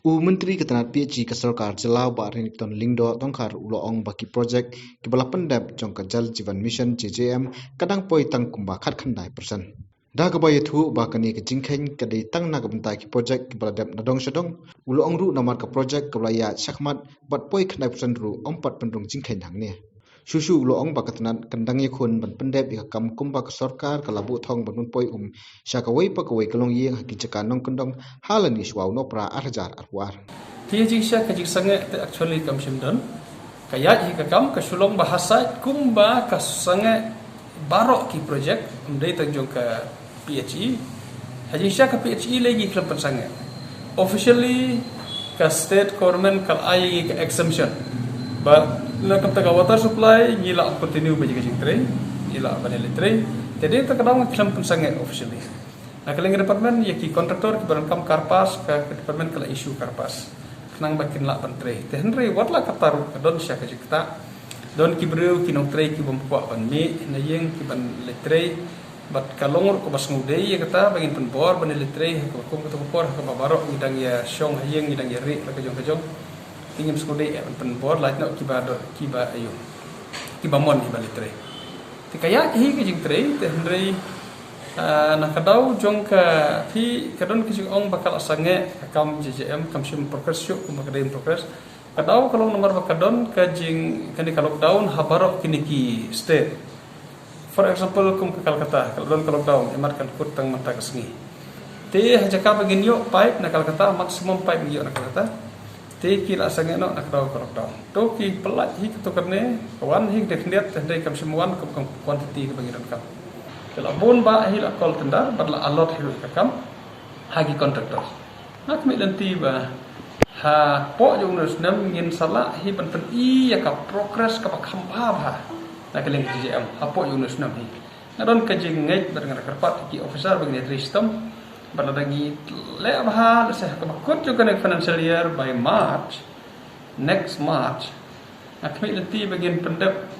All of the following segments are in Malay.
Menteri Ketenaga PhD ke Sarkar Jelau Barin Ton Lingdo Tongkar Uloong bagi projek Kepala Pendap Jongka Jal Jivan Mission JJM kadang poi tang kumba khat khandai persen. Dah kebaya thu bakani ke jingkhen kadai tang na kebentai ki projek Kepala Dap Nadong Sedong Uloong ru namar ke projek Kepala Ya Syakmat bat poi khandai persen ru ompat pendung jingkhen hang ni. Susu Uloong bakatanat kendang yakun ban pendap ika kam kumba ke Sarkar kalabu thong ban poi syakawai pakawai kelong yeng haki ceka nong kendong halani suau no pra arjar arwar. Dia jingsa kajik sangat actually kam simdon. Kaya jika kam kesulong bahasa kumba kasangat barok ki projek mendai tanjung ke PHE. Hajisha ke PHE lagi kelempan sangat. Officially ke state government kal ai ke exemption. But la kam taka water supply ngila continue bagi kajik train, ngila panel train. Jadi terkadang kelempan sangat officially. Nah, kalau department ya ki kontraktor ki barangkam karpas ke department kala isu karpas. Nang bakin la pentre tenre watla kataru don sya ka jikta don ki breu ki nong tre ki bompa ban mi na yeng ki ban letre bat kalongor ko bas ngudei ya kata bangin pen bor ban letre ko kum ko por ko babaro ngidang ya syong hayeng ngidang ya ri la ka jong tingim skudei ban pen bor la no ki ba do ki ba ayo ki ba mon ki ba letre ti kaya ki ki jing tre tenre nak kadau jong ka thi kadon ki ong bakal asange kam JJM kam sim progress yuk kum bakadin progress kadau kalau nomor bakadon ka jing kani kalau down habarok kini ki state for example kum ka Kalkata kalau down emat kan kutang mata kesngi te hajaka bagin yuk pipe nak Kalkata maksimum pipe yuk nak Kalkata te ki la asange no nak kadau kalau down to ki pelat hi ketukerne wan hi dekniat tendai kam sim wan kum quantity ke bagiran kam kalau bon ba hil akol tendar badla alot hil kakam hagi kontraktor nak mi lenti ba ha po jong nus nam ngin sala hi ban pen I ya ka progress ka khamba ba nak leng JJM ha po jong nus nam hi ngadon ka jing ngai bar ngara karpat ki officer bagi system badla dagi le ba se ka kut jo kan financial year by next March nak mi lenti bagian pendap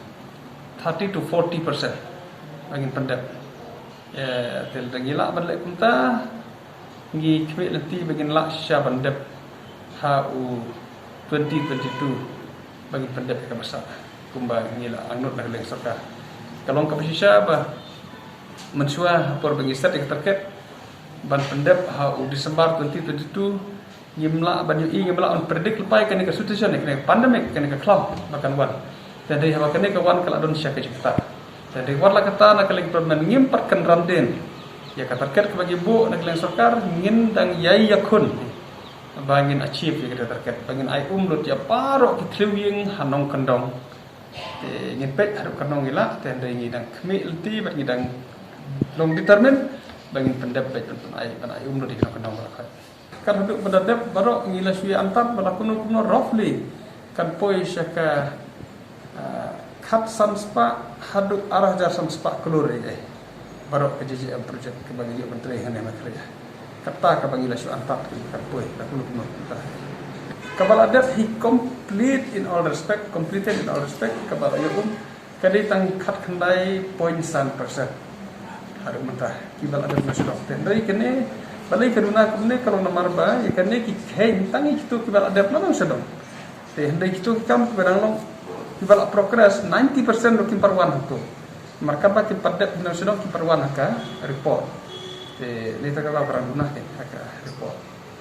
30 to 40% bagian pendap ya tel dangila badlek punta ngi kwe lenti bagin la sya bandep HU 2022 bagi pendep ka masa kumba ngila anut nak leng sarkar kalong ka sya ba mensua por bagi stat terkait ban pendep HU Desember 2022 ngimla ban yu ngimla on predict lepai kan ka situation ni pandemic kan ka cloud makan wan dan dari hawakan ka wan kala don sya ka cipta dan di warla kata nak leng permen ngimparkan ramden ya kata terkait bagi bu nak leng sarkar ngin dang yai yakun bangin achieve ya kata terkait bangin ai lut ya paro ki tliwing hanong kendong ngin pet harap kendong ila dan dari ngidang kmi lti bat ngidang long determine bangin pendapat pen ai lut di kendong rakat kan duduk pendadap baru ngila suya antar berlakuno roughly kan poi syaka khat samspa hadu arah jar samspa kelur baru ke JJM project ke bagi menteri hane makraya kata ka bagi lasu antak kan poi tak perlu kita kabal adat he completed in all respect kabal ayum kadai tang khat khandai 0.1% haru mentah kibal adat masuk dan dari kene balai keduna kene kalau nomor ba ya kene ki khen tangi itu kibal adat mana sedong te hendai itu kam barang long kibal progress 90% do kimparwan itu marka ba kipadet no sedong kimparwan ka report te ni ta ka barang guna ke ka report